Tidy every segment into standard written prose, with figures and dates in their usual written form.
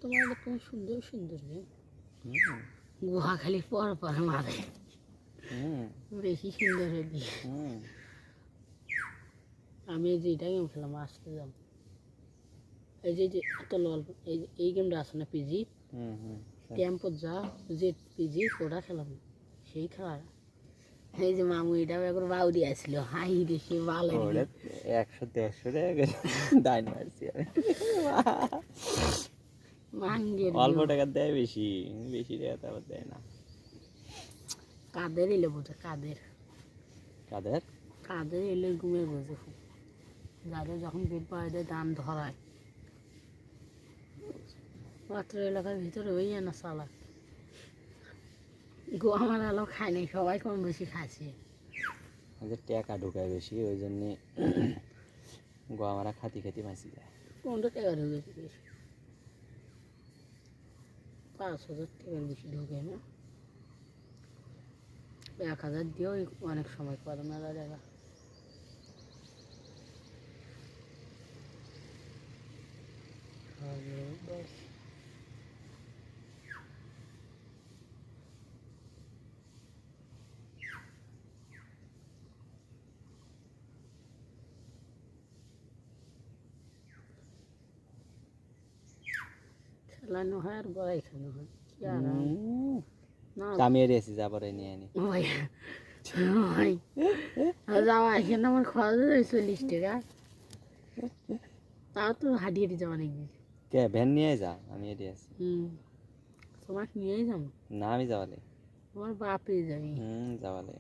তোমার তুমি সুন্দর সুন্দর রে গুহা খালি পর পর মারে বেশি সুন্দর হয়ে আমি এই যে এটা গেম খেলাম আসতে যাব এই যে এত অল্প এই গেমটা আছে না পিজি টেম্পো যা যে পিজি ওটা খেলাম সেই খেলা এই যে মামু এটাও একবার বাউ দিয়ে আসছিল হাই রে সে ভালো 100-150 টাকা দাইন মারছি মাঙ্গের অল্প টাকা দেয় বেশি বেশি টাকা তো আবার দেয় না কাদের এলে বোঝে কাদের কাদের কাদের এলে ঘুমে বোঝে যাদের যখন পেট পাওয়া যায় দাম ধরায় পাত্র এলাকার ভিতরে ওই না চালাক আমার এলাকা খায় নাই সবাই কম বেশি খাচ্ছে ওদের টাকা ঢুকায় বেশি ওই জন্যে গোয়ামারা খাতি খাতি মাছি যায় কোনটা টাকা ঢুকেছে বেশি 5,000 টাকার বেশি ঢুকে না 1,000 দিয়েও অনেক সময় করে মেলা জায়গা খেলানো হয় আর বড়াই খানো হয় কি আরাম না আমি এসেছি যাবার নিয়ে আনি ভাই ভাই যাওয়া এখানে আমার খরচ হয় 40 টাকা তাও তো হাঁটিয়ে যাওয়া নাকি কে ভ্যান নিয়ে যা আমি এটি আছি তোমাকে নিয়েই যাবো না আমি যাওয়ালে তোমার বাপে যাবি যাওয়ালে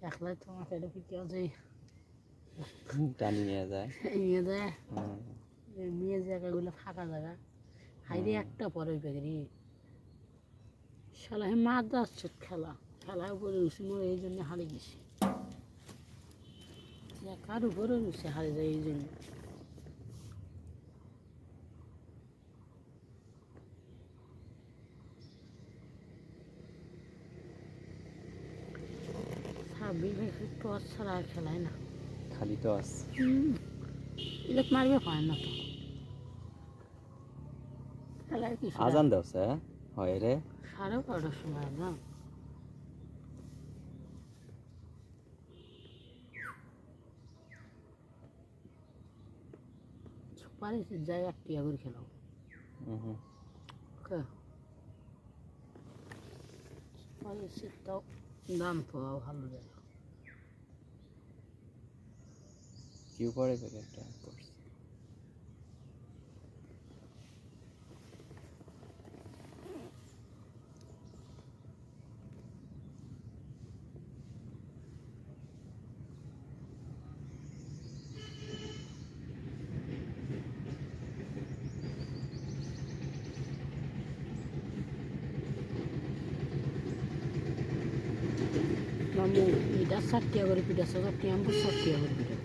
একলা তোমাকে এটা কি কেউ যায় টানি নিয়ে যায় নিয়ে যায় মেয়ে জায়গাগুলো ফাঁকা জায়গা হাইরে একটা পরে পেগরি শালা হে মার যাচ্ছে খেলা খেলার উপরে রুচি মরে এই জন্য হারিয়ে গেছি কার উপরে রুচি হারিয়ে যায় এই জন্য সাব্বির ভাই টস ছাড়া আর খেলায় না খালি টস ইলেক মারবে পায় না তো খেলায় কি আজান দাও স্যার হয় রে 12:30টার সময় না সুপারি যাই 8 টাকা করে খেলাও সুপারি সিটটাও দাম পাওয়া ভালো জায়গা কিউ পড়ে প্যাকেটটা পড়ছে মামু এটা 60 টাকা করে পিঠা টেম্পো 60 টাকা করে পিঠা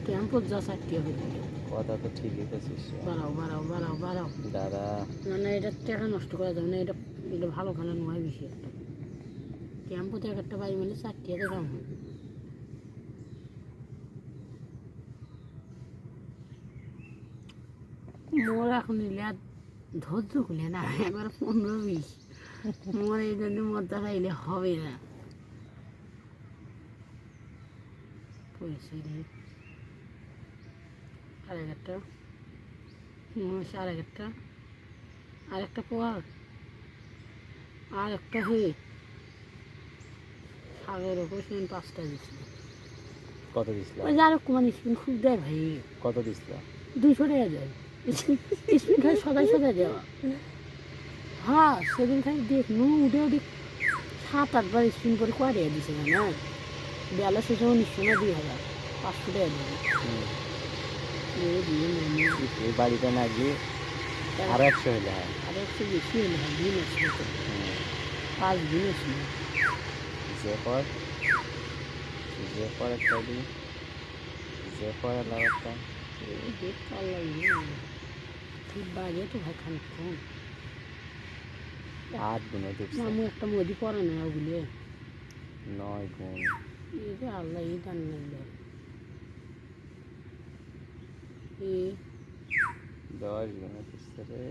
টেম্পো যা 60 টাকা করে পিঠা কথা তো ঠিকই বলছিস বাড়াও বাড়াও বাড়াও বাড়াও দাদা না না এটা টাকা নষ্ট করা যাবে না এটা এটা ভালো খানা নয় বেশি একটা টেম্পোতে একটা বাড়ি মানে 60 টাকা দাম হয় মোর এখন নিলে আর ধৈর্য খুলে না একবার 15-20 মোর এই জন্য মদটা খাইলে হবে না পয়সা দিয়ে 11.5 11.5 আরেকটা পোয়ার আর একটা হয়ে সাগের ওপর সেদিন 5টা দিচ্ছিল কত দিছিল ওই যার মানে স্পিন খুব দেয় ভাই কত দিছিল 200 টাকা দেয় স্পিন খাই সদাই সদাই দেওয়া হ্যাঁ সেদিন খাই দেখ উঠে উঠে 7-8 বার স্পিন করে কয় টাকা দিছে না বেলা শেষে 1900 না 2000 500 টাকা দেবে এই বাড়িতে না গিয়ে আরো 100 হইলে হয় আর একটু বেশি হলে হয় দিন আসলে তো 5 দিন আসলে যে পর একটা দিন যে পরে লাগাটা দেখ কাল লাগবে ঠিক বাজে তো ভাই খানিক্ষণ 8 গুণ ঢুকছে মামু একটা মোদি পরে না ওগুলো 9 গুণ এই যে আল্লাহ এই দান লাগবে এই 10 ঘুমাইতেছে রে।